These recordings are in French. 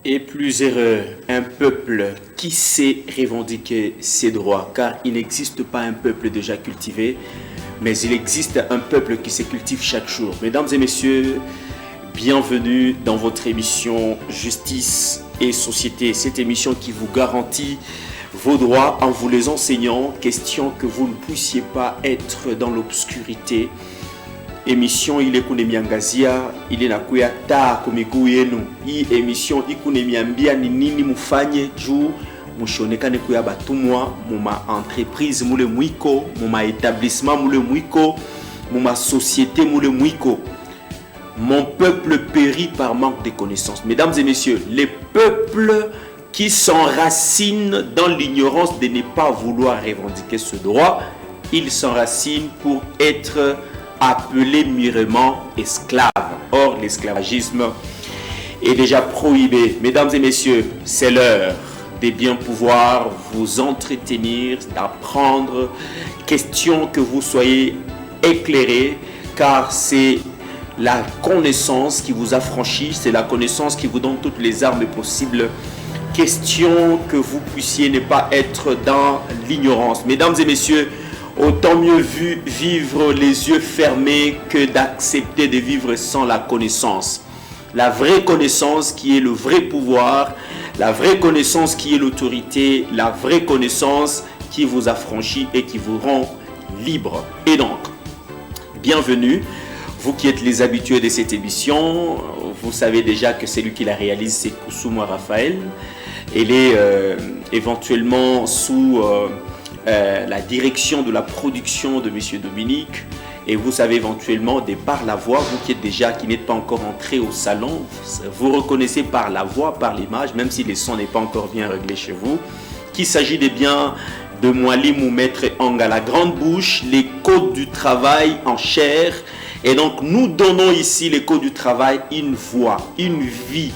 Et plus heureux, un peuple qui sait revendiquer ses droits, car il n'existe pas un peuple déjà cultivé, mais il existe un peuple qui se cultive chaque jour. Mesdames et messieurs, bienvenue dans votre émission Justice et Société, cette émission qui vous garantit vos droits en vous les enseignant, question que vous ne puissiez pas être dans l'obscurité. Émission ile kunemiangazia ile nakuya taa kwa miguu yenu. Hii émission ikunemiambia ni nini mufanye juu mushonekane kuya batumwa muma entreprise mule mwiko, muma établissement mule mwiko, muma société mule mwiko. Mon peuple périt par manque de connaissances. Mesdames et messieurs, les peuples qui s'enracinent dans l'ignorance de ne pas vouloir revendiquer ce droit, ils s'enracinent pour être appelé mûrement esclave. Or, l'esclavagisme est déjà prohibé. Mesdames et messieurs, c'est l'heure de bien pouvoir vous entretenir, d'apprendre, question que vous soyez éclairés, car c'est la connaissance qui vous affranchit, c'est la connaissance qui vous donne toutes les armes possibles. Question que vous puissiez ne pas être dans l'ignorance. Mesdames et messieurs, autant mieux vivre les yeux fermés que d'accepter de vivre sans la connaissance. La vraie connaissance qui est le vrai pouvoir, la vraie connaissance qui est l'autorité, la vraie connaissance qui vous affranchit et qui vous rend libre. Et donc, bienvenue, vous qui êtes les habitués de cette émission, vous savez déjà que celui qui la réalise, c'est Kusuma Raphaël. Elle est éventuellement sous la direction de la production de M. Dominique, et vous savez éventuellement de par la voix, vous qui n'êtes pas encore entré au salon, vous reconnaissez par la voix, par l'image, même si le son n'est pas encore bien réglé chez vous, qu'il s'agit de bien de Moualim ou Maître Anga, la grande bouche, les codes du travail en chair. Et donc nous donnons ici les codes du travail une voix, une vie.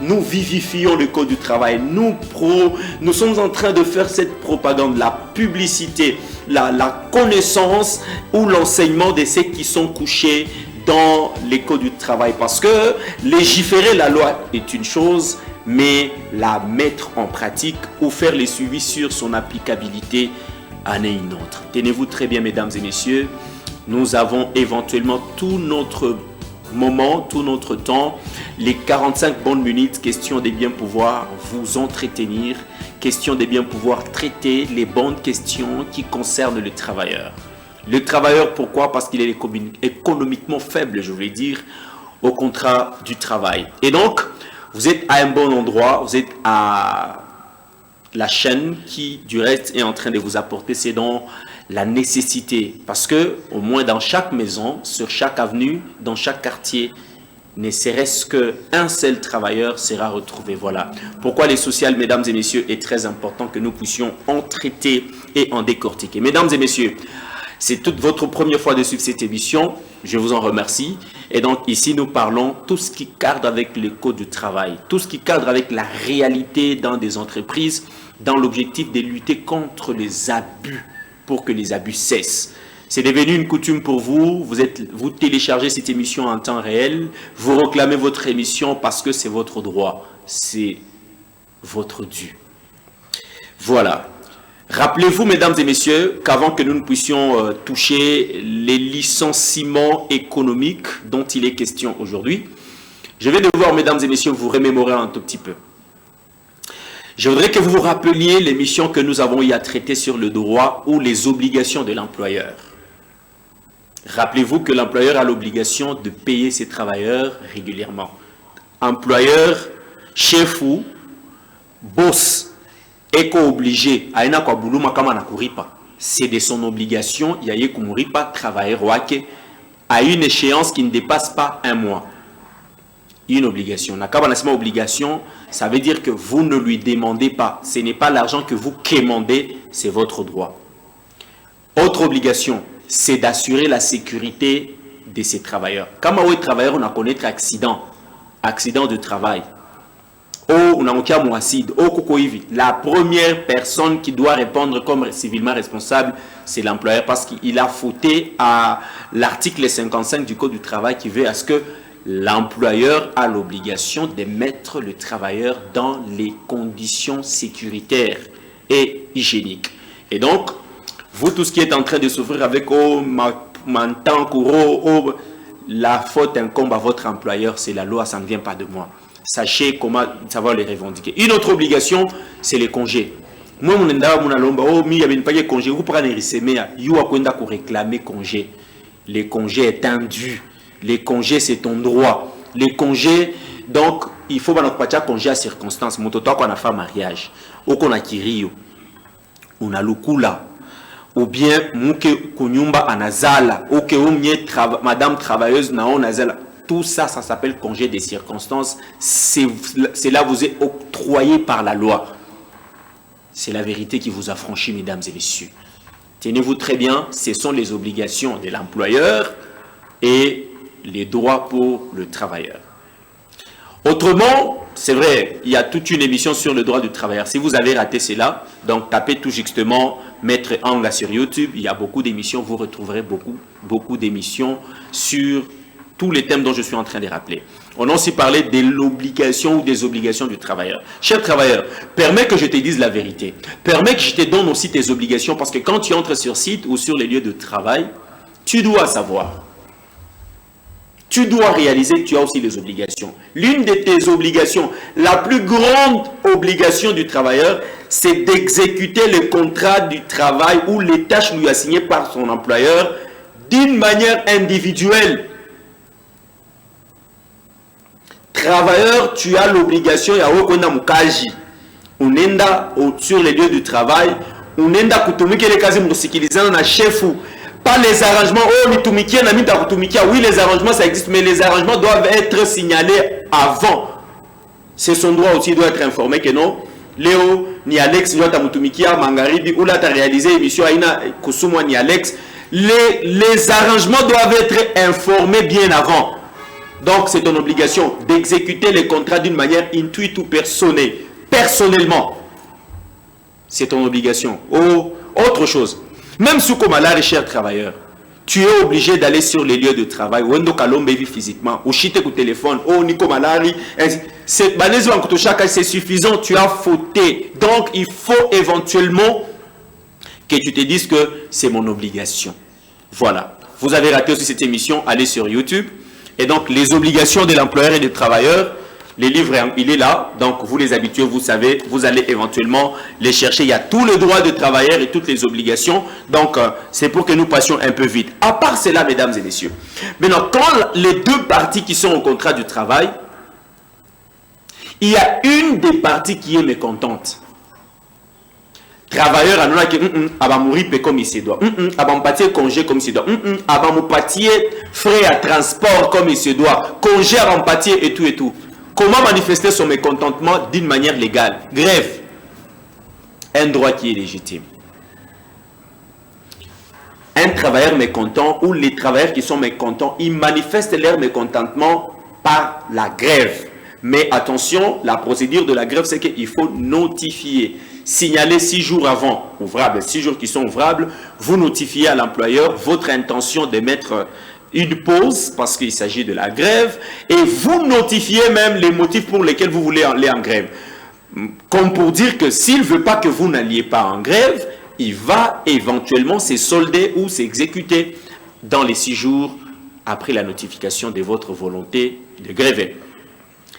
Nous vivifions le code du travail. Nous sommes en train de faire cette propagande, la publicité, la connaissance ou l'enseignement de ceux qui sont couchés dans les codes du travail. Parce que légiférer la loi est une chose, mais la mettre en pratique ou faire les suivis sur son applicabilité en est une autre. Tenez-vous très bien, mesdames et messieurs. Nous avons éventuellement tout notre moment, tout notre temps, les 45 bonnes minutes, question de bien pouvoir vous entretenir, question de bien pouvoir traiter les bonnes questions qui concernent le travailleur. Le travailleur, pourquoi? Parce qu'il est économiquement faible, je voulais dire, au contrat du travail. Et donc, vous êtes à un bon endroit, vous êtes à la chaîne qui, du reste, est en train de vous apporter, c'est dans la nécessité. Parce que, au moins dans chaque maison, sur chaque avenue, dans chaque quartier, ne serait-ce qu'un seul travailleur sera retrouvé. Voilà. Pourquoi les sociales, mesdames et messieurs, est très important que nous puissions en traiter et en décortiquer. Mesdames et messieurs, c'est toute votre première fois de suivre cette émission. Je vous en remercie. Et donc ici, nous parlons tout ce qui cadre avec le code du travail, tout ce qui cadre avec la réalité dans des entreprises, dans l'objectif de lutter contre les abus, pour que les abus cessent. C'est devenu une coutume pour vous. Vous téléchargez cette émission en temps réel. Vous réclamez votre émission parce que c'est votre droit. C'est votre dû. Voilà. Rappelez-vous, mesdames et messieurs, qu'avant que nous ne puissions toucher les licenciements économiques dont il est question aujourd'hui, je vais devoir, mesdames et messieurs, vous remémorer un tout petit peu. Je voudrais que vous vous rappeliez l'émission que nous avons eu à traiter sur le droit ou les obligations de l'employeur. Rappelez-vous que l'employeur a l'obligation de payer ses travailleurs régulièrement. Employeur, chef ou boss, éco-obligé, c'est de son obligation, il y a travailleur à une échéance qui ne dépasse pas un mois. Une obligation. Obligation, ça veut dire que vous ne lui demandez pas. Ce n'est pas l'argent que vous quémandez, c'est votre droit. Autre obligation, c'est d'assurer la sécurité de ces travailleurs. Quand on est travailleur, on a connaître accident de travail. La première personne qui doit répondre comme civilement responsable, c'est l'employeur parce qu'il a fauté à l'article 55 du Code du travail qui veut à ce que l'employeur a l'obligation de mettre le travailleur dans les conditions sécuritaires et hygiéniques. Et donc, vous tous qui êtes en train de souffrir avec la faute incombe à votre employeur, c'est la loi, ça ne vient pas de moi. Sachez comment ça va les revendiquer. Une autre obligation, c'est les congés. Moi, vous prenez réclamer congé. Les congés est indu. Les congés, c'est ton droit. Les congés, donc, il faut pas congé à circonstance. Mon toto qu'on a fait mariage, ou qu'on a kirio, on a lukula, ou bien mouke kunyumba anazala, ou que madame travailleuse na on azala. Tout ça, ça s'appelle congé des circonstances. C'est là vous êtes octroyé par la loi. C'est la vérité qui vous a franchi, mesdames et messieurs. Tenez-vous très bien, ce sont les obligations de l'employeur et les droits pour le travailleur. Autrement, c'est vrai, il y a toute une émission sur le droit du travailleur. Si vous avez raté cela, donc tapez tout justement Maître Anga sur YouTube. Il y a beaucoup d'émissions, vous retrouverez beaucoup d'émissions sur tous les thèmes dont je suis en train de rappeler. On a aussi parlé de l'obligation ou des obligations du travailleur. Cher travailleur, permets que je te dise la vérité. Permets que je te donne aussi tes obligations parce que quand tu entres sur site ou sur les lieux de travail, tu dois savoir. Tu dois réaliser que tu as aussi des obligations. L'une de tes obligations, la plus grande obligation du travailleur, c'est d'exécuter le contrat du travail ou les tâches lui assignées par son employeur d'une manière individuelle. Travailleur, tu as l'obligation ya wokona mukaji. Unenda sur les lieux du travail, unenda kutumike le kazi mkusikilizana na chefu. Pas les arrangements, oh mitumikia na mita kutumikia. Oui, les arrangements ça existe, mais les arrangements doivent être signalés avant. C'est son droit aussi, il doit être informé que non. Léo, ni Alex, ni mutumikia, Mangaribi, ou là tu as réalisé émission Aina Kusumwa ni Alex. Les arrangements doivent être informés bien avant. Donc, c'est ton obligation d'exécuter les contrats d'une manière intuite ou personnellement. C'est ton obligation. Oh, autre chose. Même si comme malari, cher travailleur, tu es obligé d'aller sur les lieux de travail, ou physiquement, ou chiter au téléphone, oh, Nico Malari, c'est suffisant, tu as fauté. Donc, il faut éventuellement que tu te dises que c'est mon obligation. Voilà. Vous avez raté aussi cette émission, allez sur YouTube. Et donc, les obligations de l'employeur et du travailleur, les livres, il est là. Donc, vous les habitués, vous savez, vous allez éventuellement les chercher. Il y a tout le droit de travailleur et toutes les obligations. Donc, c'est pour que nous passions un peu vite. À part cela, mesdames et messieurs. Maintenant, quand les deux parties qui sont au contrat du travail, il y a une des parties qui est mécontente. Travailleur a qui va mourir comme il se doit, va pâtir congé comme il se doit, va pâtir frais à transport comme il se doit, congé à pâtir et tout et tout. Comment manifester son mécontentement d'une manière légale? Grève. Un droit qui est légitime. Un travailleur mécontent ou les travailleurs qui sont mécontents, ils manifestent leur mécontentement par la grève. Mais attention, la procédure de la grève, c'est qu'il faut notifier. Signaler 6 jours avant, ouvrables, 6 jours qui sont ouvrables, vous notifiez à l'employeur votre intention de mettre une pause parce qu'il s'agit de la grève et vous notifiez même les motifs pour lesquels vous voulez aller en grève. Comme pour dire que s'il ne veut pas que vous n'alliez pas en grève, il va éventuellement se solder ou s'exécuter dans les 6 jours après la notification de votre volonté de gréver.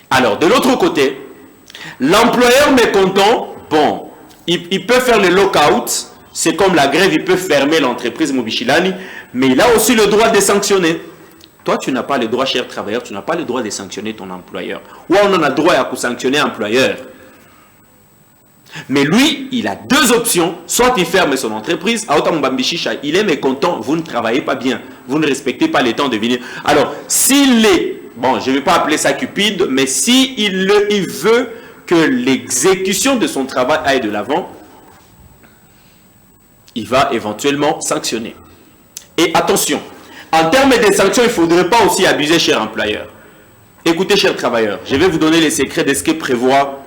Alors, de l'autre côté, l'employeur mécontent, bon, il peut faire le lockout, c'est comme la grève, il peut fermer l'entreprise Mobichilani, mais il a aussi le droit de sanctionner. Toi, tu n'as pas le droit, cher travailleur, tu n'as pas le droit de sanctionner ton employeur. Ou on en a droit à sanctionner l'employeur. Mais lui, il a deux options. Soit il ferme son entreprise, il est mécontent, vous ne travaillez pas bien, vous ne respectez pas les temps de venir. Alors, s'il est, bon, je ne vais pas appeler ça cupide, mais s'il veut que l'exécution de son travail aille de l'avant, il va éventuellement sanctionner. Et attention, en termes de sanctions, il ne faudrait pas aussi abuser, cher employeur. Écoutez, cher travailleur, je vais vous donner les secrets de ce que prévoit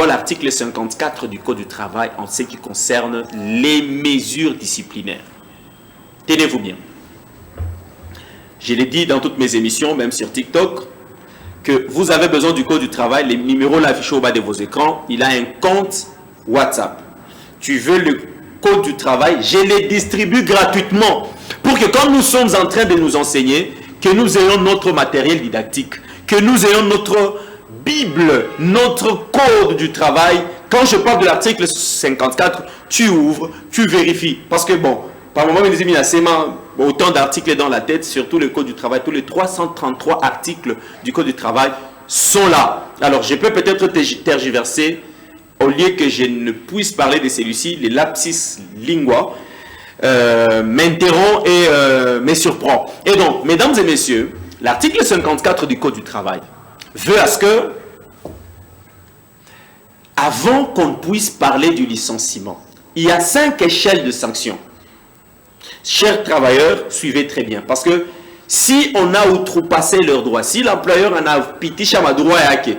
l'article 54 du Code du travail en ce qui concerne les mesures disciplinaires. Tenez-vous bien. Je l'ai dit dans toutes mes émissions, même sur TikTok, que vous avez besoin du code du travail. Les numéros là affichés au bas de vos écrans. Il a un compte WhatsApp. Tu veux le code du travail, je les distribue gratuitement pour que quand nous sommes en train de nous enseigner, que nous ayons notre matériel didactique, que nous ayons notre Bible, notre code du travail. Quand je parle de l'article 54, tu ouvres, tu vérifies. Parce que bon, par moment, il y a autant d'articles dans la tête, surtout le code du travail. Tous les 333 articles du code du travail sont là. Alors, je peux peut-être tergiverser. Au lieu que je ne puisse parler de celui-ci, les lapsus lingua m'interrompt et me surprend. Et donc, mesdames et messieurs, l'article 54 du Code du travail veut à ce que, avant qu'on puisse parler du licenciement, il y a 5 échelles de sanctions. Chers travailleurs, suivez très bien. Parce que si on a outrepassé leurs droits, si l'employeur en a pitié ma droit et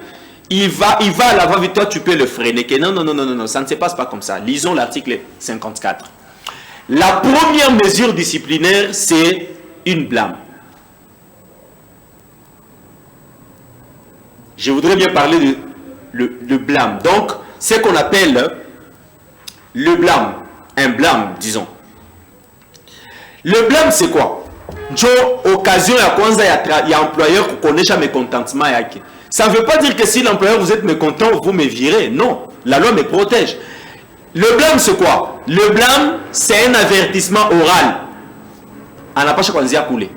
il va à l'avant vite, toi tu peux le freiner. Que non, ça ne se passe pas comme ça. Lisons l'article 54. La première mesure disciplinaire, c'est une blâme. Je voudrais bien parler de le blâme. Donc, ce qu'on appelle le blâme, un blâme, disons. Le blâme, c'est quoi? Occasion ya kwanza ya employeur qui connaît jamais mécontentement yake. Ça ne veut pas dire que si l'employeur vous êtes mécontent, vous me virez. Non, la loi me protège. Le blâme, c'est quoi? Le blâme, c'est un avertissement oral. On n'a pas choisi à couler.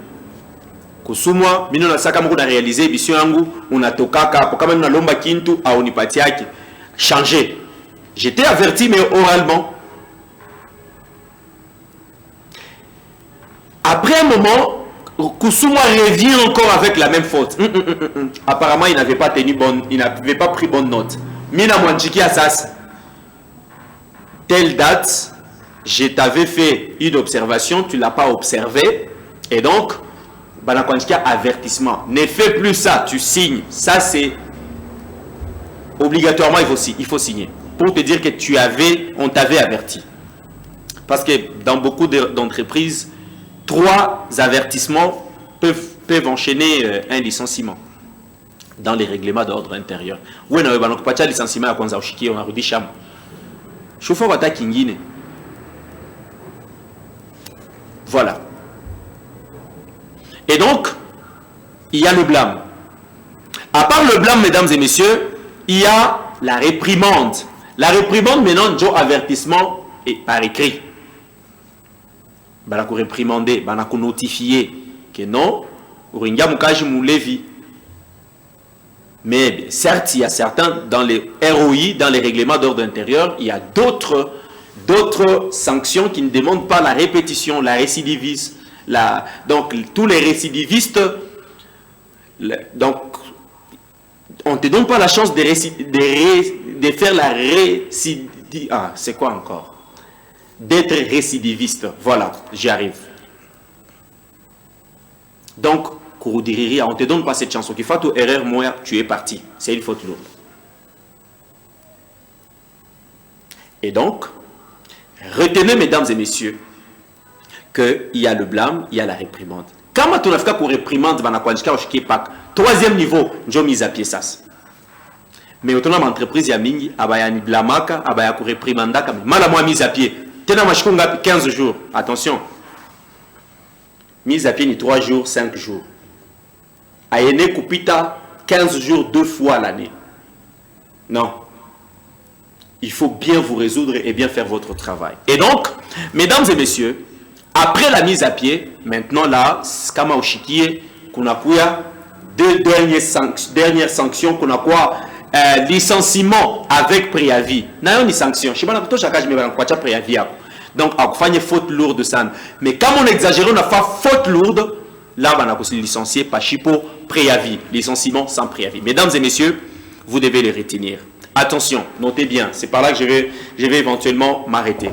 Kusumwa, mino na saka mko na réaliser mission yangu, unatokaka, pour quand même na lomba kintu, a onipati yake. Changer. J'étais averti, mais oralement. Après un moment, Kusuma revient encore avec la même faute. Apparemment, il n'avait pas pris bonne note. Mina Mwanchiki Assas, telle date, je t'avais fait une observation, tu ne l'as pas observé. Et donc, Banakwanchiki avertissement. Ne fais plus ça, tu signes. Ça, c'est obligatoirement, il faut signer. Pour te dire que on t'avait averti. Parce que dans beaucoup d'entreprises, 3 avertissements peuvent enchaîner un licenciement dans les règlements d'ordre intérieur. Oui, on a un licenciement à Kwanza Oshiki, on a dit Cham. Chauffeur Wata Kingine. Voilà. Et donc, il y a le blâme. À part le blâme, mesdames et messieurs, il y a la réprimande. La réprimande, maintenant, Joe avertissement est par écrit. Banako réprimander, banako notifier que non, Uringa Mukaji Moulevi. Mais certes, il y a certains dans les ROI, dans les règlements d'ordre intérieur, il y a d'autres sanctions qui ne demandent pas la répétition, la récidivisme. Donc, tous les récidivistes, donc, on ne te donne pas la chance de faire la récidive. Ah, c'est quoi encore? D'être récidiviste. Voilà, j'y arrive. Donc, Kouroudiriri, on ne te donne pas cette chance. Qu'il faut tout erreur, moi, tu es parti. C'est une faute lourde. Et donc, retenez, mesdames et messieurs, qu'il y a le blâme, il y a la réprimande. Quand on a fait qu'on réprimande, troisième niveau, je mise à pied ça. Mais autant dans l'entreprise, il y a mingi, abaya ni blamaka, abaya ko réprimandaka, mal à moi mise à pied. Tena machkonga 15 jours. Attention. Mise à pied ni 3 jours, 5 jours. Ayene kupita 15 jours 2 fois l'année. Non. Il faut bien vous résoudre et bien faire votre travail. Et donc, mesdames et messieurs, après la mise à pied, maintenant là, kama oshikie, kuna kuya 2 dernières sanctions, kuna quoi licenciement avec préavis. N'a ni sanction. Je sais pas tout chaque je me vais en préavis. Donc à faire faute lourde ça. Mais quand on exagère, on a fait faute lourde, là on a aussi licencié pas chipo préavis, licenciement sans préavis. Mesdames et messieurs, vous devez les retenir. Attention, notez bien, c'est par là que je vais éventuellement m'arrêter.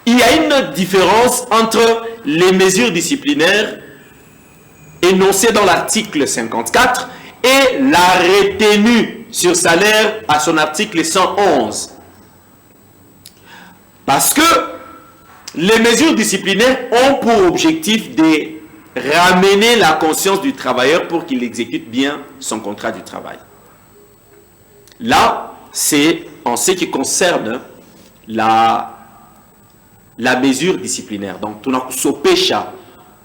Il y a une différence entre les mesures disciplinaires énoncées dans l'article 54 et la retenue sur salaire à son article 111. Parce que les mesures disciplinaires ont pour objectif de ramener la conscience du travailleur pour qu'il exécute bien son contrat du travail. Là, c'est en ce qui concerne la mesure disciplinaire. Donc, tu as ce péché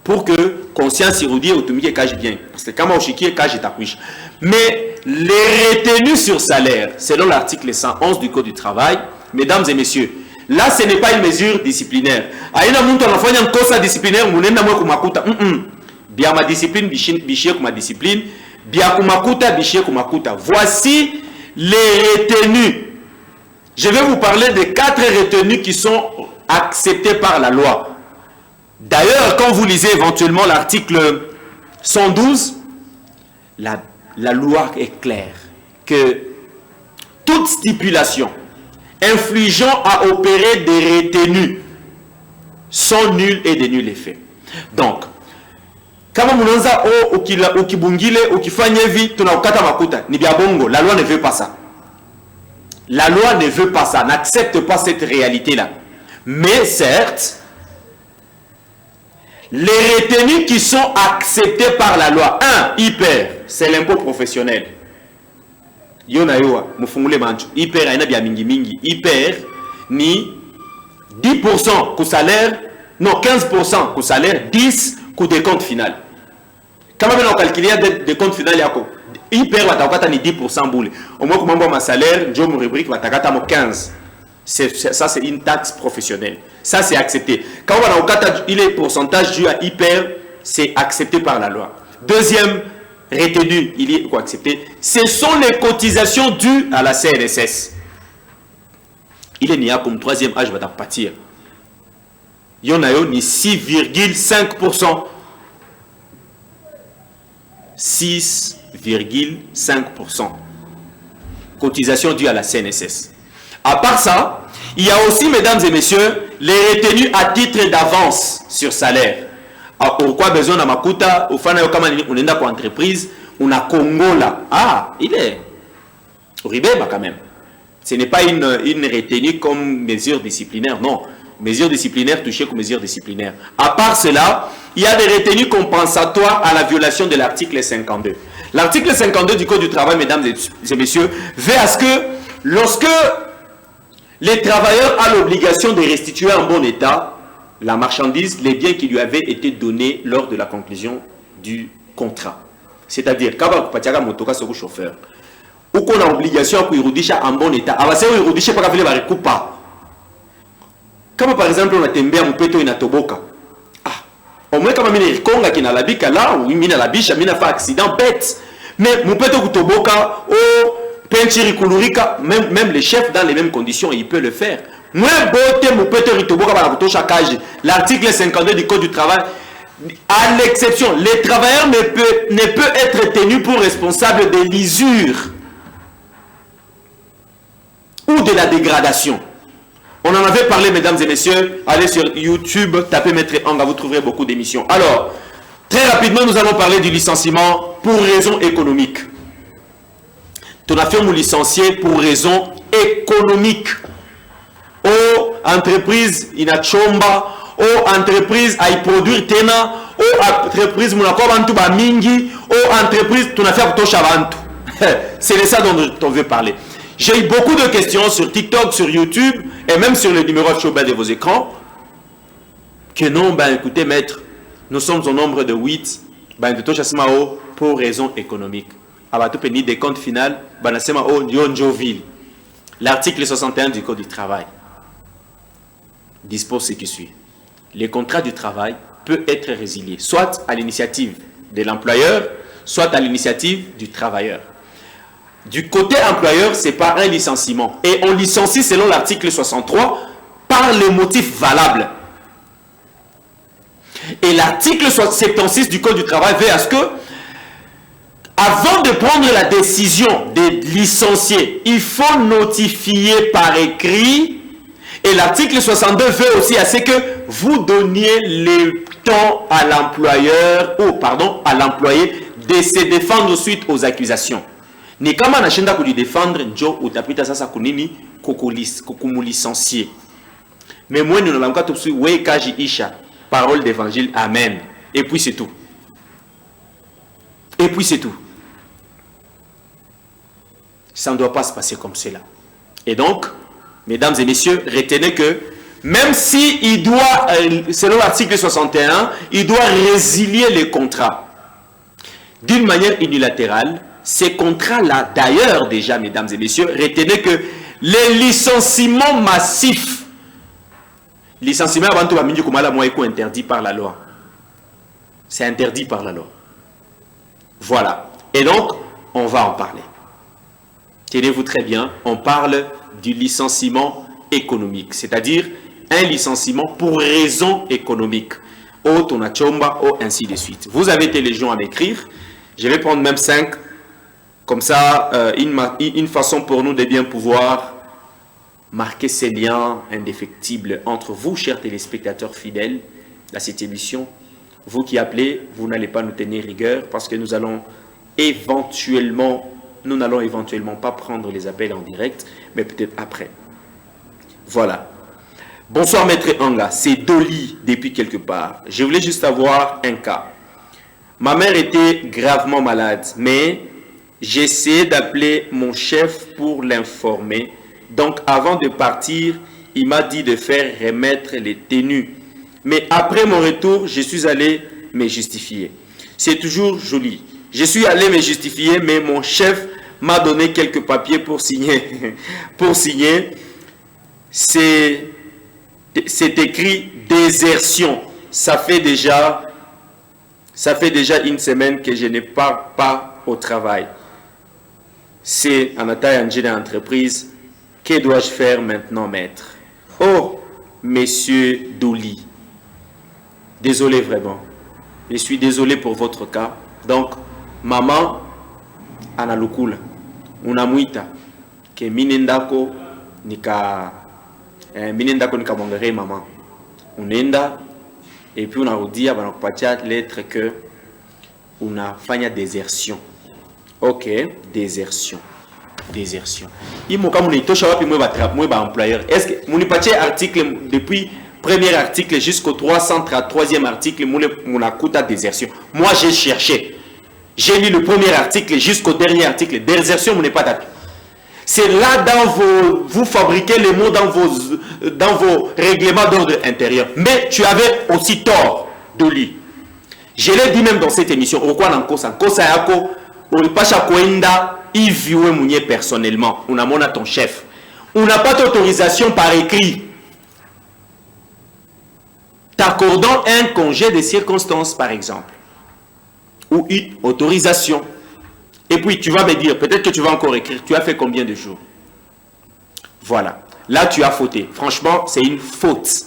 pour que conscience érudie automatique cache bien. Parce que quand on chiquie, cache ta couche. Mais les retenues sur salaire, selon l'article 111 du Code du travail, mesdames et messieurs, là, ce n'est pas une mesure disciplinaire. Aïna muntu anafanya kosa disciplinaire, munenda mwe kumakuta. Bia ma discipline, bichie kuma discipline. Bia kumakuta, bichie kumakuta. Voici les retenues. Je vais vous parler de 4 retenues qui sont acceptées par la loi. D'ailleurs, quand vous lisez éventuellement l'article 112, la loi est claire que toute stipulation infligeant à opérer des retenues sont nulles et de nul effet. Donc, kama munonza ukibungile ukifanya hivi tunaukata makuta ni bia bongo, la loi ne veut pas ça. La loi ne veut pas ça, n'accepte pas cette réalité-là. Mais certes, les retenues qui sont acceptées par la loi, 1, hyper, c'est l'impôt professionnel. Yonayoa, mufungule manchu, hyper, aina bia mingi mingi, hyper, ni 10% ku salaire, non 15% ku salaire, 10% ku décompte final. Quand même on calcule des comptes final yako, hyper watakata ni 10% boule. Au moins comment ma salaire, je me rubrique watakata mo 15. Ça c'est une taxe professionnelle. Ça c'est accepté. Quand on a il est pourcentage dû à hyper, c'est accepté par la loi. Deuxième retenu, il est quoi accepté? Ce sont les cotisations dues à la CNSS. Il est né comme troisième âge va partir. Il y en a ni 6,5%. 6,5%. Cotisation due à la CNSS. À part ça, il y a aussi, mesdames et messieurs, les retenues à titre d'avance sur salaire. Pourquoi besoin de makuta, au fana yo kama on est dans entreprise, on a Congo là. Ah, il est Ribeba quand même. Ce n'est pas une retenue comme mesure disciplinaire, non. Mesure disciplinaire touchée comme mesure disciplinaire. À part cela, il y a des retenues compensatoires à la violation de l'article 52. L'article 52 du Code du travail, mesdames et messieurs, veut à ce que lorsque les travailleurs ont l'obligation de restituer en bon état la marchandise, les biens qui lui avaient été donnés lors de la conclusion du contrat. C'est-à-dire, quand on a motoka sur le chauffeur, ou qu'on a obligation pour irudisha en bon état, alors c'est irudisha pas qu'il va recouper. Comme par exemple, on a tembé à Moupeto et Toboka. Ah, au moins, comme il Konga qui n'a la bique là, ou il a la biche, il a fait accident bête. Mais Moupeto ou Toboka, ou Penchiri Kulurika, même les chefs dans les mêmes conditions, ils peuvent le faire. Moi, Bote Moupeto et Toboka, l'article 52 du Code du travail, à l'exception, les travailleurs ne peuvent être tenus pour responsables de l'usure ou de la dégradation. On en avait parlé, mesdames et messieurs. Allez sur YouTube, tapez Maître Anga, vous trouverez beaucoup d'émissions. Alors, très rapidement, nous allons parler du licenciement pour raison économique. Tu as fait mon licencié pour raison économique. Aux entreprises, il a chomba, aux entreprises, à y produire tena, aux entreprises, mon accord bantu ba mingi, aux entreprises, tu as fait pour chavantu. C'est de ça dont on veut parler. J'ai eu beaucoup de questions sur TikTok, sur YouTube et même sur le numéro de showbas de vos écrans. Que non, ben écoutez maître, nous sommes au nombre de 8, ben de Tochasmao pour raison économique. Abatopeni des comptes final, ben Nasemao Nyonjoville. L'article 61 du Code du travail dispose ce qui suit. Les contrats du travail peuvent être résiliés, soit à l'initiative de l'employeur, soit à l'initiative du travailleur. Du côté employeur, c'est pas un licenciement. Et on licencie selon l'article 63 par les motifs valables. Et l'article 76 du Code du travail veut à ce que, avant de prendre la décision de licencier, il faut notifier par écrit. Et l'article 62 veut aussi à ce que vous donniez le temps à l'employeur, ou pardon, à l'employé de se défendre suite aux accusations. Ni kama nashinda kujidefendre njo utapita sasa kunini kukumulicencier. Mais moi nous n'avons pas tout de suite ouais kaji isha parole d'évangile amen et puis c'est tout. Et puis c'est tout. Ça ne doit pas se passer comme cela. Et donc, mesdames et messieurs, retenez que même si il doit, selon l'article 61, il doit résilier les contrats d'une manière unilatérale, ces contrats-là, d'ailleurs déjà, mesdames et messieurs, retenez que les licenciements massifs, licenciement avant tout, interdit par la loi. C'est interdit par la loi. Voilà. Et donc, on va en parler. Tenez-vous très bien, on parle du licenciement économique, c'est-à-dire un licenciement pour raison économique. Au tonachomba, au ainsi de suite. Vous avez été légion à m'écrire. Je vais prendre même 5. Comme ça, une façon pour nous de bien pouvoir marquer ces liens indéfectibles entre vous, chers téléspectateurs fidèles à cette émission. Vous qui appelez, vous n'allez pas nous tenir rigueur parce que nous n'allons éventuellement pas prendre les appels en direct, mais peut-être après. Voilà. Bonsoir Maître Anga, c'est Dolly depuis quelque part. Je voulais juste avoir un cas. Ma mère était gravement malade, mais j'ai essayé d'appeler mon chef pour l'informer. Donc avant de partir, il m'a dit de faire remettre les tenues. Mais après mon retour, je suis allé me justifier. C'est toujours joli. Je suis allé me justifier, mais mon chef m'a donné quelques papiers pour signer. Pour signer, c'est écrit désertion. Ça fait déjà une semaine que je ne pars pas au travail. C'est en attaque d'entreprise. Que dois-je faire maintenant, maître? Oh, monsieur Douli. Désolé vraiment. Je suis désolé pour votre cas. Donc, maman, analukula. Unamuita. Que minendako nika mongere maman. Unenda. Et puis unarudia banakupatia lettre que unafanya désertion. Ok, désertion. Désertion. Imoka munitosha wapi mwe ba employeur. Est-ce que munipatie article depuis premier article jusqu'au 333e article munakuta désertion. Moi j'ai cherché. J'ai lu le premier article jusqu'au dernier article. Désertion mon n'est pas tapé. C'est là vous fabriquez les mots dans vos règlements d'ordre intérieur. Mais tu avais aussi tort, Doli. Je l'ai dit même dans cette émission. Pourquoi dans Kosa Yako, Oripacha Koenda, Yves Mounier personnellement. On a mon ton chef. On n'a pas d'autorisation par écrit. T'accordant un congé de circonstances, par exemple. Ou une autorisation. Et puis tu vas me dire, peut-être que tu vas encore écrire, tu as fait combien de jours? Voilà. Là, tu as fauté. Franchement, c'est une faute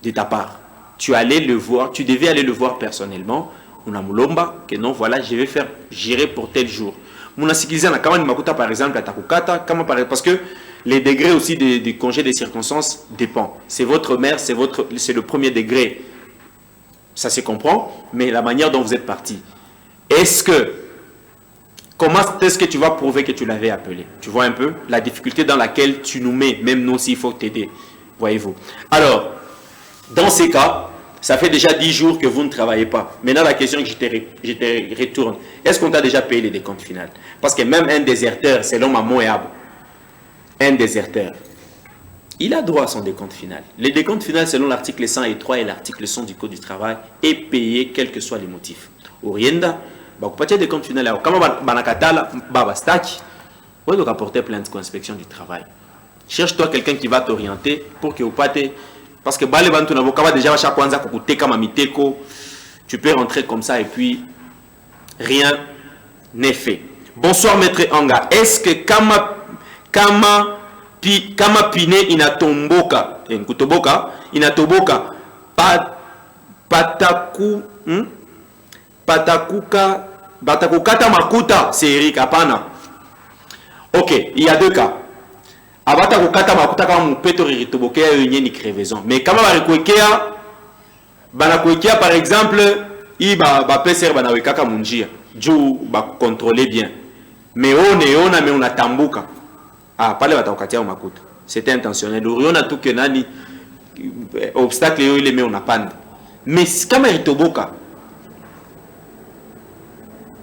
de ta part. Tu allais le voir, tu devais aller le voir personnellement. On a moulomba, que non, voilà, j'irai pour tel jour. Mon asikiliza na kama ni makuta par exemple à takukata, parce que les degrés aussi des congés des circonstances dépendent. C'est votre mère, c'est le premier degré. Ça se comprend, mais la manière dont vous êtes parti. Comment est-ce que tu vas prouver que tu l'avais appelé? Tu vois un peu la difficulté dans laquelle tu nous mets, même nous aussi, il faut t'aider. Voyez-vous. Alors, dans ces cas, ça fait déjà 10 jours que vous ne travaillez pas. Maintenant, la question que je te retourne, est-ce qu'on t'a déjà payé les décomptes finales? Parce que même un déserteur, selon ma Moab, un déserteur, il a droit à son décompte final. Le décompte final, selon l'article 103 et l'article 100 du Code du travail, est payé quels que soient les motifs. Orienda, bakupatia décompte final, kama banakatala, babastaki, on doit apporter plainte pour inspection du travail. Cherche-toi quelqu'un qui va t'orienter pour que vous pâtez. Parce que bale bantu na bokaba déjà chaque kwanza kukuteka mamiteko, tu peux rentrer comme ça et puis rien n'est fait. Bonsoir maître Anga. Est-ce que kama pine inatomboka nkutoboka inatoboka patakukata makuta? C'est Eric hapana. Ok, il y a deux cas. Abata kukata makuta kama mupeto ritobokea yenye ni crevaison. Mais kama barikuekea banakuekea par exemple ba peser banawekaka munjia juu ba contrôler bien. Mais ona mais unatambuka. Ah pale batakukatia makuta. C'était intentionnel. Uriona tu que nani obstacle yo ile mais unapanda. Mais kama ritoboka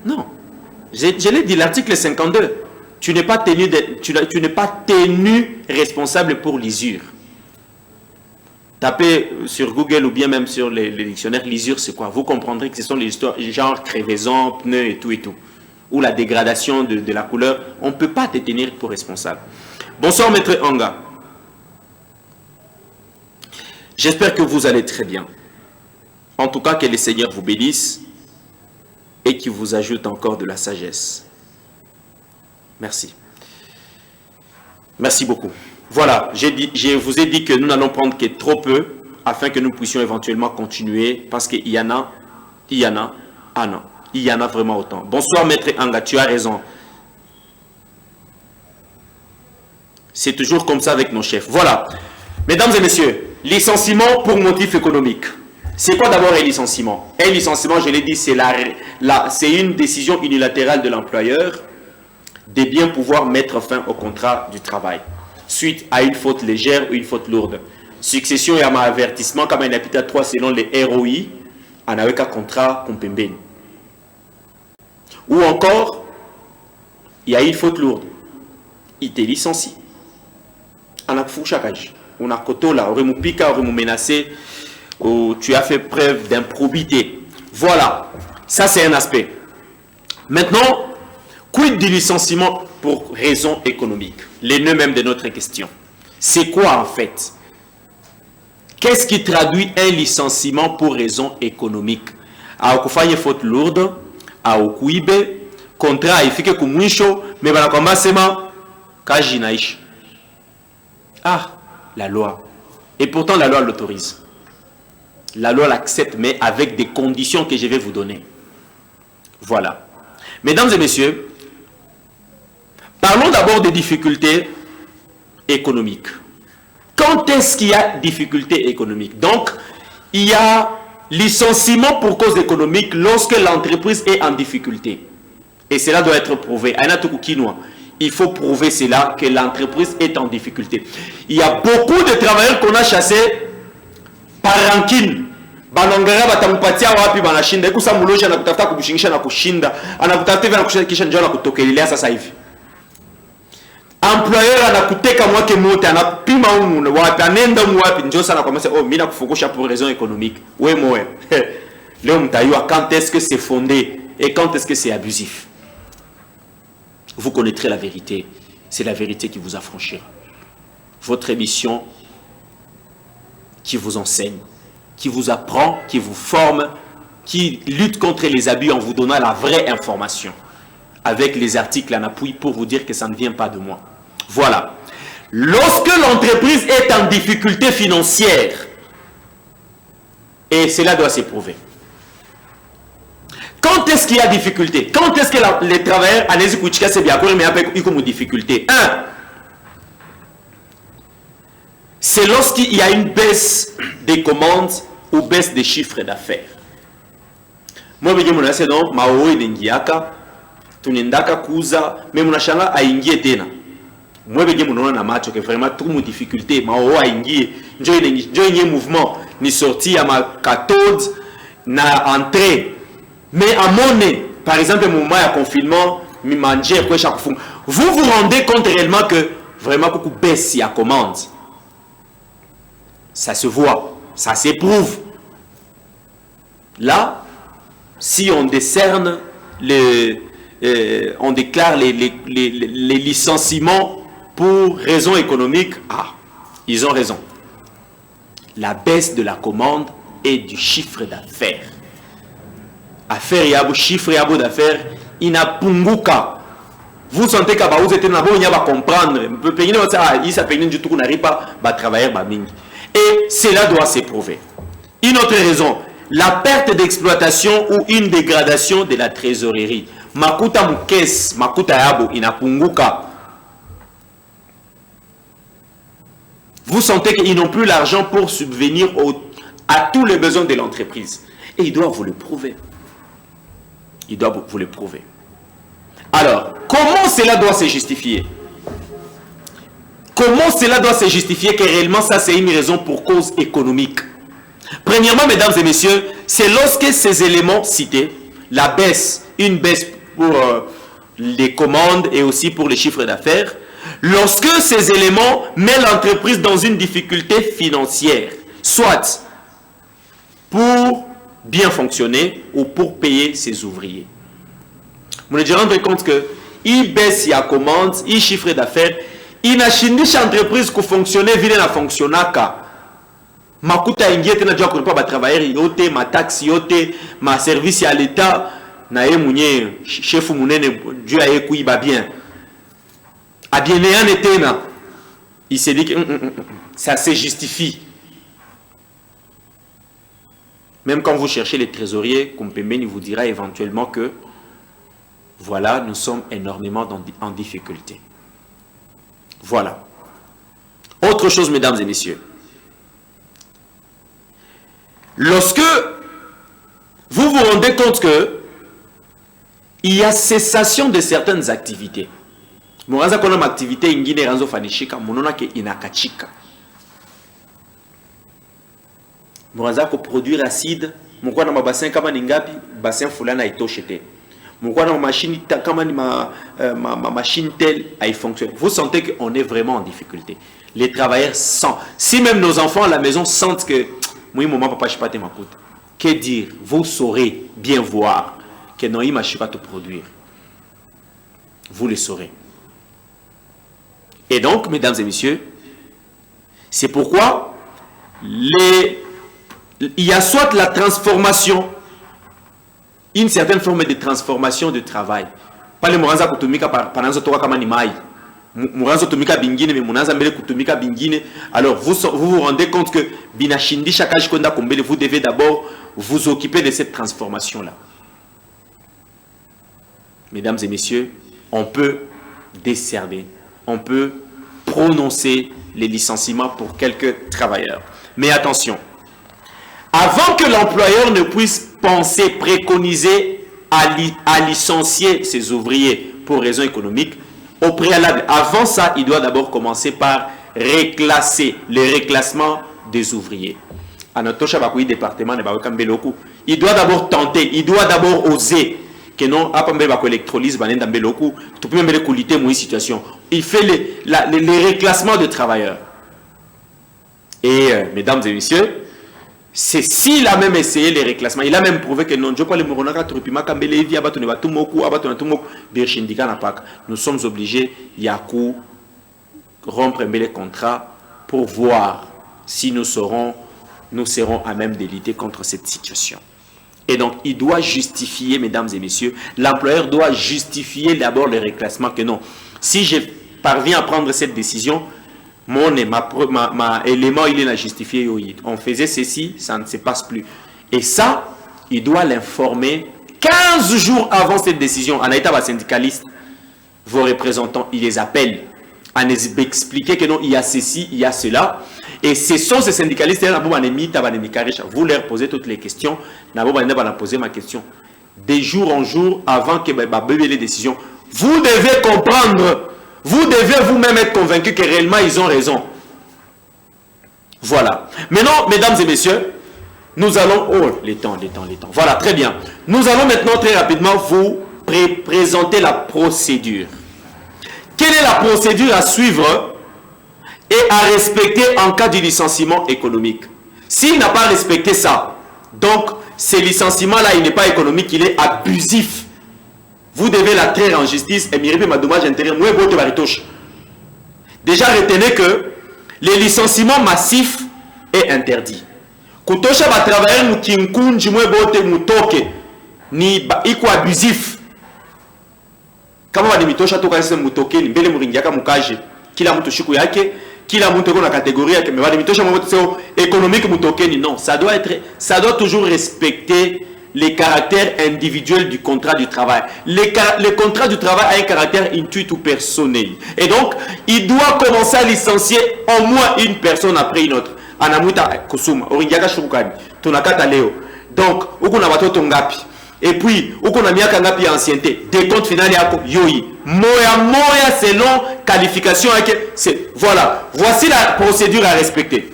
Non. Je l'ai dit, l'article 52. Tu n'es pas tenu, tu n'es pas tenu responsable pour l'usure. Tapez sur Google ou bien même sur les dictionnaires, l'usure c'est quoi? Vous comprendrez que ce sont les histoires genre crevaison, pneus et tout. Ou la dégradation de la couleur. On ne peut pas te tenir pour responsable. Bonsoir Maître Anga. J'espère que vous allez très bien. En tout cas, que le Seigneur vous bénisse et qu'il vous ajoute encore de la sagesse. Merci. Merci beaucoup. Voilà, je vous ai dit que nous n'allons prendre que trop peu afin que nous puissions éventuellement continuer parce qu'il y en a, il y en a vraiment autant. Bonsoir Maître Anga, tu as raison. C'est toujours comme ça avec nos chefs. Voilà. Mesdames et messieurs, licenciement pour motif économique. C'est quoi d'abord un licenciement? Un licenciement, je l'ai dit, c'est une décision unilatérale de l'employeur de bien pouvoir mettre fin au contrat du travail suite à une faute légère ou une faute lourde. Succession et à avertissement, comme un habitat 3 selon les ROI, en avec un contrat compembeni. Ou encore, il y a une faute lourde. Il te licencie. On a fouchakage. On a kotola, on a pika, on a menacé, tu as fait preuve d'improbité. Voilà. Ça, c'est un aspect. Maintenant, quid du licenciement pour raison économique? Les nœuds même de notre question. C'est quoi en fait? Qu'est-ce qui traduit un licenciement pour raison économique? A okufanya faute lourde, a okuibe, contrat ifike kumwisho, mais banakwamba sema kaji naishi. Ah, la loi. Et pourtant la loi l'autorise. La loi l'accepte, mais avec des conditions que je vais vous donner. Voilà. Mesdames et messieurs, parlons d'abord des difficultés économiques. Quand est-ce qu'il y a difficulté économique? Donc, il y a licenciement pour cause économique lorsque l'entreprise est en difficulté. Et cela doit être prouvé. Il faut prouver cela, que l'entreprise est en difficulté. Il y a beaucoup de travailleurs qu'on a chassés par rancune. Banongera batamupatia wapi banashinda ikusa mulosha na kutafuta kubushingisha na kushinda anakutafuta vile anakushikisha njoo na kutokelelea sasa hivi. Employer anakuteka mwake mote anapima umu wapi anenda umu wapi njoo sana kwa mse oh mimi nakufukusha pour raison économique. Ouais moi. Leo mtayua quand est-ce que c'est fondé et quand est-ce que c'est abusif. Vous connaîtrez la vérité. C'est la vérité qui vous affranchira. Votre émission qui vous enseigne, qui vous apprend, qui vous forme, qui lutte contre les abus en vous donnant la vraie information. Avec les articles en appui pour vous dire que ça ne vient pas de moi. Voilà. Lorsque l'entreprise est en difficulté financière, et cela doit s'éprouver. Quand est-ce qu'il y a difficulté? Quand est-ce que les travailleurs, allez-y, c'est bien, mais après, il y a une difficulté. Un, c'est lorsqu'il y a une baisse des commandes ou baisse des chiffres d'affaires. Moi, je me dis, non, Mao et Nengiaka, Tunendaka Kuza, mais mon achanga a ingié tena. Moi, je me dis, na match que vraiment tout mon difficulté, Mao a ingié, j'ai un mouvement, ni sorti à ma cathode, na entrée. Mais à mon nez, par exemple, mon moment de confinement, mi manger quoi chaque fois. Vous vous rendez compte réellement que vraiment beaucoup baisse si à commande. Ça se voit, ça s'éprouve. Là, si on décerne, on déclare les licenciements pour raison économique, ah, ils ont raison. La baisse de la commande et du chiffre d'affaires. Affaire yabo, chiffre yabo d'affaires, inapunguka. Vous sentez que vous êtes là, vous va comprendre. Il s'appelle du tout, n'arrive pas à travailler. Et cela doit s'éprouver. Une autre raison, la perte d'exploitation ou une dégradation de la trésorerie. Makuta mukes, makuta yabo, inapunguka. Vous sentez qu'ils n'ont plus l'argent pour subvenir à tous les besoins de l'entreprise. Et ils doivent vous le prouver. Il doit vous le prouver. Alors, comment cela doit se justifier? Comment cela doit se justifier que réellement ça c'est une raison pour cause économique? Premièrement, mesdames et messieurs, c'est lorsque ces éléments cités, la baisse, une baisse pour les commandes et aussi pour les chiffres d'affaires. Lorsque ces éléments mettent l'entreprise dans une difficulté financière, soit pour bien fonctionner ou pour payer ses ouvriers. Vous devez rendre compte que il baisse la commande, il chiffre d'affaires, il n'a pas entreprise qui fonctionne, il n'a fonctionné qu'à makuta ingiete na jua kulipa ba travailleurs yote, ma taxe yote, ma service à l'état, na ye mwenye chef munene juu ya kuiba bien. A bien en été na. Il s'est dit que ça se justifie. Même quand vous cherchez les trésoriers, Kumpembeni vous dira éventuellement que voilà, nous sommes énormément en difficulté. Voilà. Autre chose, mesdames et messieurs. Lorsque vous vous rendez compte que il y a cessation de certaines activités. Moranza kona activité ingine ranzo fanishika monona ke inakachika. Moranza ko produire acide, mukwa na bassin kama ni ngapi, bassin fulana itoshete. Mukwa na machine kama ni ma machine telle elle fonctionne. Vous sentez qu'on est vraiment en difficulté. Les travailleurs sentent. Si même nos enfants à la maison sentent que moi maman papa je pas te m'écoute. Que dire? Vous saurez bien voir que non il m'a pas te produire. Vous le saurez. Et donc, mesdames et messieurs, c'est pourquoi il y a soit la transformation, une certaine forme de transformation de travail. Pas le moranza kutumika pananzo toka kama ni mai. Moranzo tumika bingine mais moranza mbele kutumika bingine. Alors vous vous rendez compte que binashindi chakaji konda kombele, vous devez d'abord vous occuper de cette transformation là. Mesdames et messieurs, on peut desserver, on peut prononcer les licenciements pour quelques travailleurs. Mais attention, avant que l'employeur ne puisse penser, préconiser à licencier ses ouvriers pour raisons économiques, au préalable, avant ça, il doit d'abord commencer par reclasser les reclassements des ouvriers. À notre département, il doit d'abord tenter, il doit d'abord oser. Que non, électrolyse, tu peux même qualité mon situation. Il fait les reclassements de travailleurs. Et mesdames et messieurs, c'est s'il a même essayé les reclassements, il a même prouvé que non, nous sommes obligés, Yaku, rompre les contrats pour voir si nous serons à même de lutter contre cette situation. Et donc, il doit justifier, mesdames et messieurs, l'employeur doit justifier d'abord le reclassement que non. Si je parviens à prendre cette décision, mon élément, il est à justifier. On faisait ceci, ça ne se passe plus. Et ça, il doit l'informer 15 jours avant cette décision. En état syndicaliste, vos représentants, ils les appellent à nous expliquer que non, il y a ceci, il y a cela. Et ce sont ces syndicalistes, vous leur posez toutes les questions. Poser ma question. De jour en jour, avant que les décisions, vous devez comprendre, vous devez vous-même être convaincu que réellement ils ont raison. Voilà. Maintenant, mesdames et messieurs, nous allons... Oh, les temps. Voilà, très bien. Nous allons maintenant très rapidement vous présenter la procédure. Quelle est la procédure à suivre et à respecter en cas de licenciement économique? S'il n'a pas respecté ça, donc ce licenciement-là, il n'est pas économique, il est abusif. Vous devez la traire en justice et m'irriper ma dommage intérieur. Déjà, retenez que le licenciement massif est interdit. Kutosha va travailler nous kinkunji mwebote mutoke ni iko abusif. Kama wadimitosha toka sasa mutoke ni mbele muringiaka mukaje. Kila mtu shiku yake, kila mtu iko na catégorie yake, mais wadimitosha mwote sio économique mutoke ni non, ça doit toujours respecter les caractères individuels du contrat du travail. Le contrat du travail a un caractère intuitif ou personnel. Et donc, il doit commencer à licencier au moins une personne après une autre. Anamuta kusuma, oringiaka shukani, tunakata leo. Donc, uko na watoto ngapi? Et puis, uko na miaka ngapi ya ancienneté? Des comptes finales yako yoi. Moya selon qualification yake. Voilà, voici la procédure à respecter.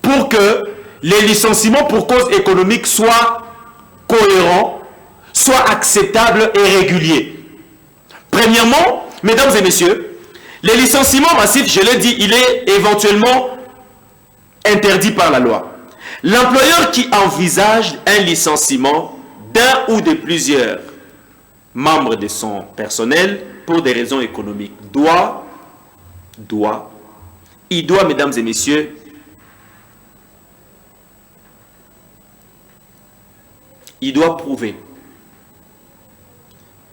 Pour que les licenciements pour cause économique soient cohérents, soit acceptable et régulier. Premièrement, mesdames et messieurs, le licenciement massif, je l'ai dit, il est éventuellement interdit par la loi. L'employeur qui envisage un licenciement d'un ou de plusieurs membres de son personnel pour des raisons économiques il doit, mesdames et messieurs, il doit prouver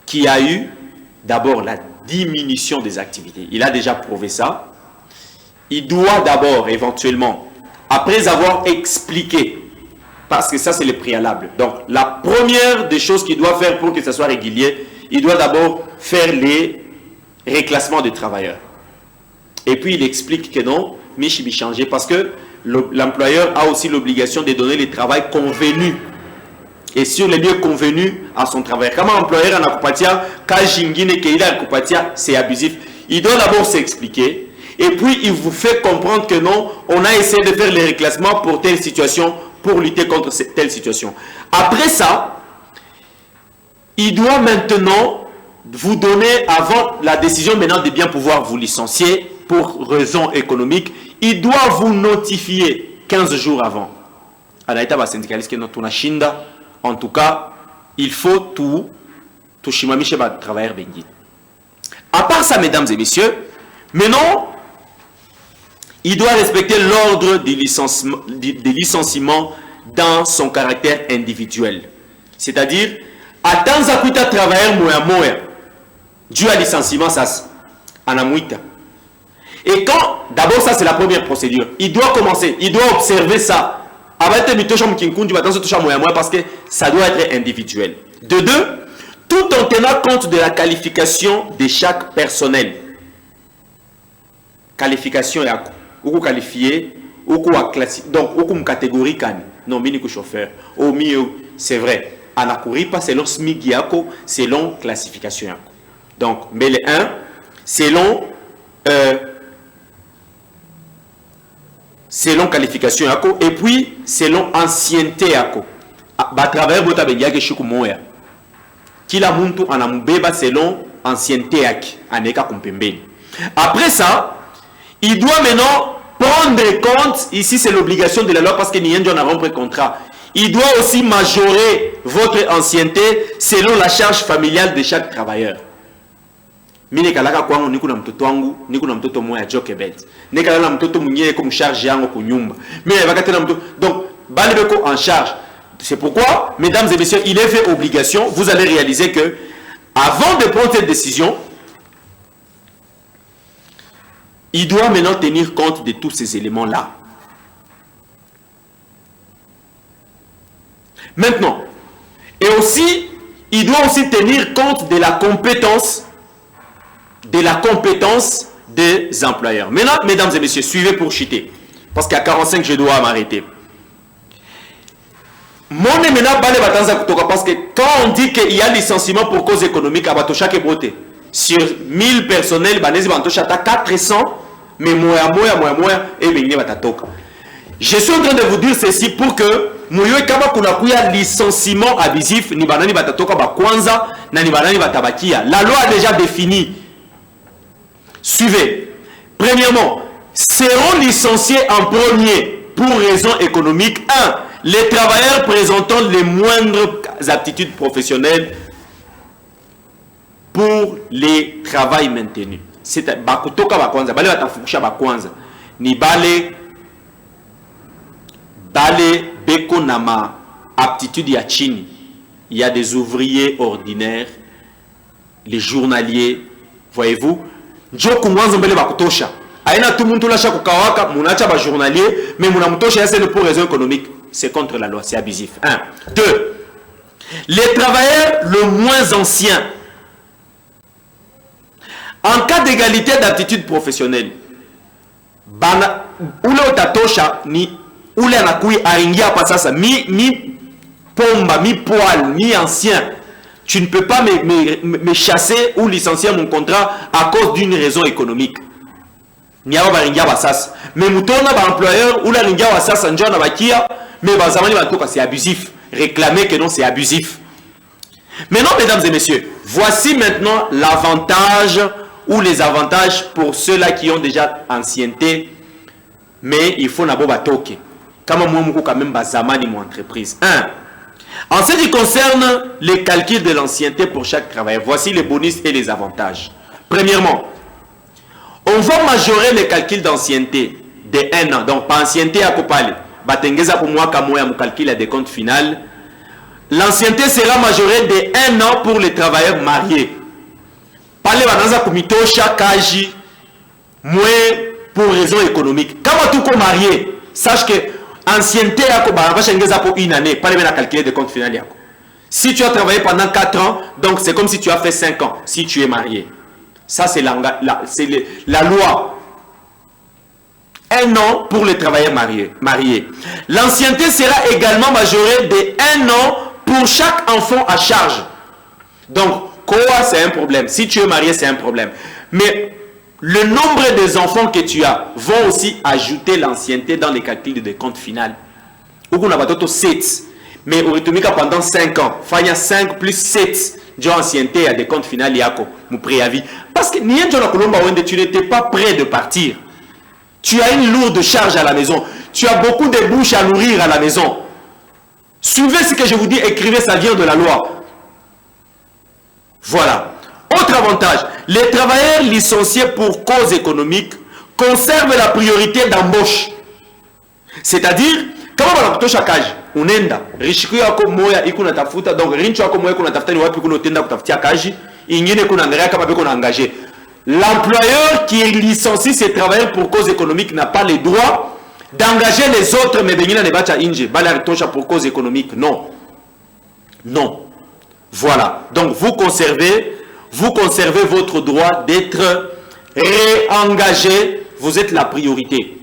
qu'il y a eu d'abord la diminution des activités. Il a déjà prouvé ça. Il doit d'abord, éventuellement, après avoir expliqué, parce que ça c'est le préalable. Donc, la première des choses qu'il doit faire pour que ça soit régulier, il doit d'abord faire les reclassements des travailleurs. Et puis, il explique que non, Michi changer parce que l'employeur a aussi l'obligation de donner le travail convenu. Et sur les lieux convenus à son travail. Comme un employeur en Akupatia, c'est abusif. Il doit d'abord s'expliquer. Et puis, il vous fait comprendre que non, on a essayé de faire les reclassements pour telle situation, pour lutter contre telle situation. Après ça, il doit maintenant vous donner, avant la décision maintenant de bien pouvoir vous licencier pour raison économique, il doit vous notifier 15 jours avant. En tout cas, il faut tout chimamiche ba travailleur bengi. À part ça, mesdames et messieurs, maintenant, il doit respecter l'ordre des licenciements dans son caractère individuel. C'est-à-dire, attends à kuita travailleur moya dû à licenciement, ça, en amouita. Et quand, d'abord, ça c'est la première procédure, il doit commencer, il doit observer ça. Parce que ça doit être individuel. De deux, tout en tenant compte de la qualification de chaque personnel. Qualification est ou qualifié, ou classifié, donc ou catégorie can. Non, mini chauffeur. Au milieu, c'est vrai. Anakuri pas selon SMIC selon classification. Donc, mais le 1, selon qualification et puis selon ancienneté à travers votre benga que chiku moya kila muntu anambeba selon ancienneté aneka kumpembeni. Après ça, il doit maintenant prendre compte, ici c'est l'obligation de la loi parce que n'y a pas de contrat. Il doit aussi majorer votre ancienneté selon la charge familiale de chaque travailleur. Mine kalaka kwangu niku na mtoto wangu, niku na mtoto moya Jokebet. Nekala na mtoto mwenyewe comme charge yango ku nyumba. Mais bakate na mtoto. Donc balebeko en charge. C'est pourquoi, mesdames et messieurs, il est fait obligation, vous allez réaliser que avant de prendre cette décision, il doit maintenant tenir compte de tous ces éléments-là. Maintenant, et aussi, il doit aussi tenir compte de la compétence des employeurs. Maintenant, mesdames et messieurs, suivez pour chuter. Parce qu'à 45, je dois m'arrêter. Parce que quand on dit qu'il y a licenciement pour cause économique, sur 1000 personnels, 400, mais je suis en train de vous dire ceci pour que licenciement abusif, la loi a déjà défini. Suivez. Premièrement, seront licenciés en premier pour raison économique. 1. Les travailleurs présentant les moindres aptitudes professionnelles pour les travails maintenus. C'est bakutoka bakwanza, bale batafukisha bakwanza. Ni bale beko nama aptitude ya chini. Il y a des ouvriers ordinaires, les journaliers, voyez-vous. Njoku mwanzo mbele bakutosha. Aina tout muntu lasha kukawaka, munacha ba journalier, mais munamutosha c'est pour raison économique. C'est contre la loi, c'est abusif. 1. 2. Les travailleurs le moins anciens. En cas d'égalité d'aptitude professionnelle, bana ule utatosha ni ule anakui aingia pa sasa mi pomba, mi poil, mi ancien. Tu ne peux pas me chasser ou licencier mon contrat à cause d'une raison économique. Mais mutona ba employeur ou la ringia wa sasa njona bakia mais bazamani batoka c'est abusif. Réclamer que non c'est abusif. Maintenant, mesdames et messieurs, voici maintenant l'avantage ou les avantages pour ceux-là qui ont déjà ancienneté, mais il faut n'abord batoke. Comme moi, quand même, bazamani mon entreprise. 1. En ce qui concerne les calculs de l'ancienneté pour chaque travailleur, voici les bonus et les avantages. Premièrement, on va majorer les calculs d'ancienneté de 1 an. Donc, pas ancienneté à Kopali. Batengeza pour moi, comme moi, mon calcul à des comptes final. L'ancienneté sera majorée de 1 an pour les travailleurs mariés. Parlez bananza kumito kaji, moins pour raison économique. Quand tu es marié, sache que ancienneté pour une année, pas les calculer des comptes final. Si tu as travaillé pendant 4 ans, donc c'est comme si tu as fait 5 ans, si tu es marié. Ça, c'est la loi. 1 an pour les travailleurs mariés. L'ancienneté sera également majorée de 1 an pour chaque enfant à charge. Donc, quoi, c'est un problème. Si tu es marié, c'est un problème. Mais le nombre des enfants que tu as vont aussi ajouter l'ancienneté dans les calculs de compte final. Ou qu'on a 7. Mais au rythmique pendant 5 ans, il y a 5 plus 7 d'ancienneté à des comptes finaux, il y a mon préavis. Parce que tu n'étais pas prêt de partir. Tu as une lourde charge à la maison. Tu as beaucoup de bouches à nourrir à la maison. Suivez ce que je vous dis, écrivez, ça vient de la loi. Voilà. Autre avantage, les travailleurs licenciés pour cause économique conservent la priorité d'embauche. C'est-à-dire, kama banakutosha kazi, unenda, rishiku yako moya iko natafuta, donc rincho yako moya iko natafuta ni wapi kuna tenda kutafutia kazi, ingine kuna angalia kama beko na engagé. L'employeur qui licencie ses travailleurs pour cause économique n'a pas le droit d'engager les autres, mais bengina ne bacha inje, bala tosha pour cause économique. Non. Non. Voilà. Donc vous conservez votre droit d'être réengagé. Vous êtes la priorité.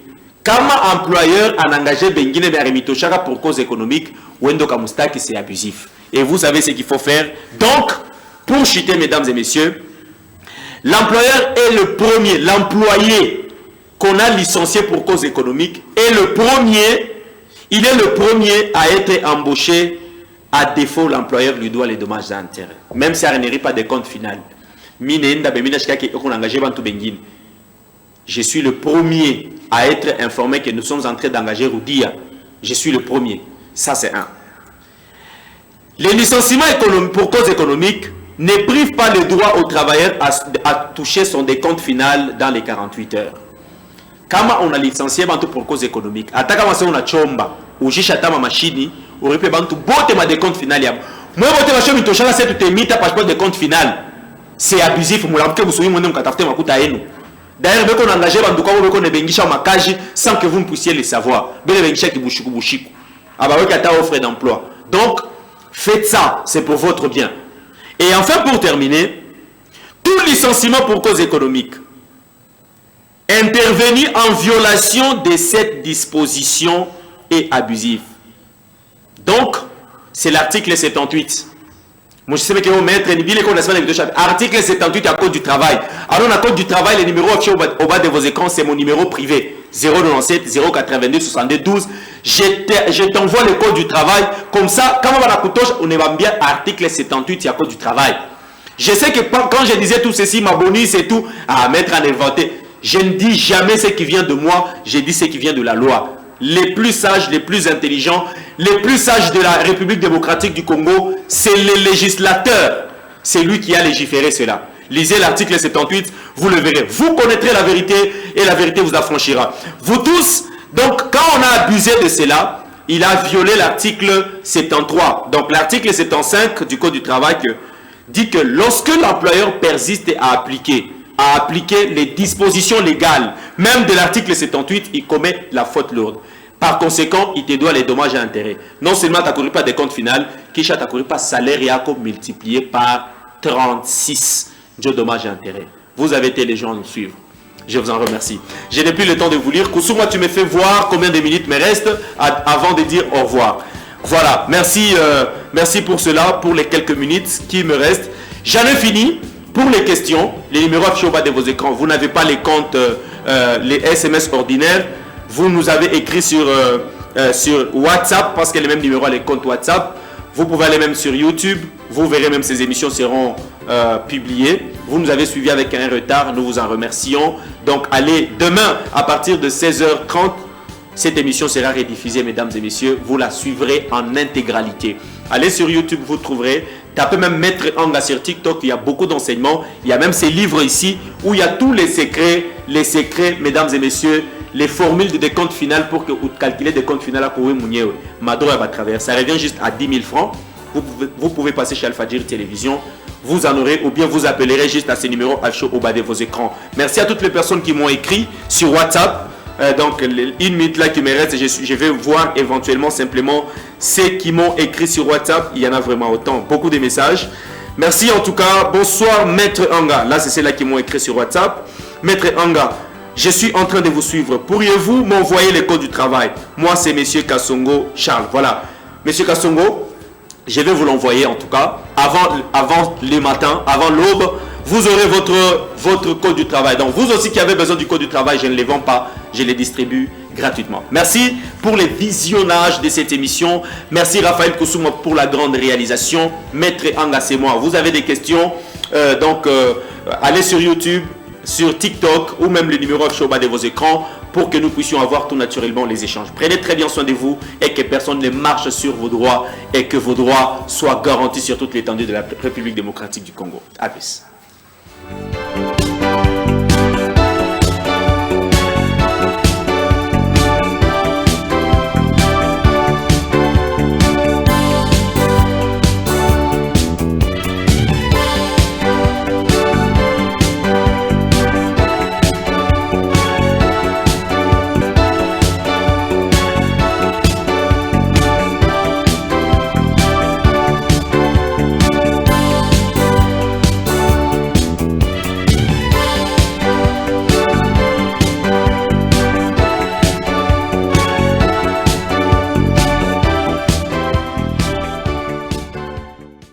Comme employeur en engagé bengine berimitoshaka pour cause économique, wendo kamustaki c'est abusif. Et vous savez ce qu'il faut faire. Donc, pour chuter, mesdames et messieurs, l'employeur est le premier, l'employé qu'on a licencié pour cause économique est le premier, il est le premier à être embauché. À défaut, l'employeur lui doit les dommages et intérêts. Même si elle n'hérite pas de compte final. Je suis le premier à être informé que nous sommes en train d'engager Roudia. Je suis le premier. Ça, c'est un. Les licenciements pour cause économique ne privent pas le droit au travailleur à toucher son décompte final dans les 48 heures. Quand on a licencié pour cause économique, on a chomba, ou jishatama machini, ou repé bantu bote ma décompte final. Moi, bote ma chomba, mitoshana c'est tout émis ta passeport de compte final. C'est abusif, moulamke vous soyez mon katafte ma kuta enu. D'ailleurs, on a engagé bantu comme on a bengisha makaji sans que vous ne puissiez le savoir. Bele bengisha ki bushiku bushiku. Abawe kata offre d'emploi. Donc, faites ça, c'est pour votre bien. Et enfin, pour terminer, tout licenciement pour cause économique intervenu en violation de cette disposition est abusif. Donc, c'est l'article 78. Moi, je sais que vous mettre article 78 à code du travail. Alors, à code du travail, le numéro affiché au bas de vos écrans, c'est mon numéro privé. 097 082 62 12. Je t'envoie le code du travail. Comme ça, quand on va la coutoche, on est bien article 78 à code du travail. Je sais que quand je disais tout ceci, ma bonus et tout, à mettre en inventé. Je ne dis jamais ce qui vient de moi, je dis ce qui vient de la loi. Les plus sages, les plus intelligents, les plus sages de la République démocratique du Congo, c'est le législateur. C'est lui qui a légiféré cela. Lisez l'article 78, vous le verrez. Vous connaîtrez la vérité et la vérité vous affranchira. Vous tous, donc quand on a abusé de cela, il a violé l'article 73. Donc l'article 75 du Code du travail dit que lorsque l'employeur persiste à appliquer les dispositions légales, même de l'article 78, il commet la faute lourde. Par conséquent, il te doit les dommages et intérêts. Non seulement tu n'as couru pas de compte final, tu n'as couru pas salaire et multiplié par 36 de dommages et intérêts. Vous avez été les gens à nous suivre. Je vous en remercie. Je n'ai plus le temps de vous lire. Koussouma, tu me fais voir combien de minutes me restent avant de dire au revoir. Voilà, merci, merci pour cela, pour les quelques minutes qui me restent. J'en ai fini. Pour les questions, les numéros affichés au bas de vos écrans, vous n'avez pas les comptes, les SMS ordinaires, vous nous avez écrit sur WhatsApp, parce que les mêmes numéros, les comptes WhatsApp. Vous pouvez aller même sur YouTube. Vous verrez même ces émissions seront publiées. Vous nous avez suivis avec un retard. Nous vous en remercions. Donc, allez demain à partir de 16h30. Cette émission sera rediffusée, mesdames et messieurs. Vous la suivrez en intégralité. Allez sur YouTube, vous trouverez. Tapez même Maître Anga sur TikTok. Il y a beaucoup d'enseignements. Il y a même ces livres ici où il y a tous les secrets, mesdames et messieurs, les formules de décompte final pour que vous calculez des comptes finales à Koué Mounié. Madro va travers. Ça revient juste à 10 000 francs. Vous pouvez passer chez Alpha Djir Télévision. Vous en aurez ou bien vous appellerez juste à ces numéros à chaud au bas de vos écrans. Merci à toutes les personnes qui m'ont écrit sur WhatsApp. Donc, une minute là qui me reste, je vais voir éventuellement simplement ceux qui m'ont écrit sur WhatsApp. Il y en a vraiment autant, beaucoup de messages. Merci en tout cas. Bonsoir, Maître Anga. Là, c'est ceux-là qui m'ont écrit sur WhatsApp. Maître Anga, je suis en train de vous suivre. Pourriez-vous m'envoyer les codes du travail? Moi, c'est Monsieur Kassongo Charles. Voilà. Monsieur Kassongo, je vais vous l'envoyer en tout cas. Avant le matin, avant l'aube, vous aurez votre code du travail. Donc, vous aussi qui avez besoin du code du travail, je ne les vends pas. Je les distribue gratuitement. Merci pour les visionnages de cette émission. Merci Raphaël Koussouma pour la grande réalisation. Maître Anga, c'est moi. Vous avez des questions, allez sur YouTube, sur TikTok ou même le numéro au bas de vos écrans pour que nous puissions avoir tout naturellement les échanges. Prenez très bien soin de vous et que personne ne marche sur vos droits et que vos droits soient garantis sur toute l'étendue de la République démocratique du Congo. À plus.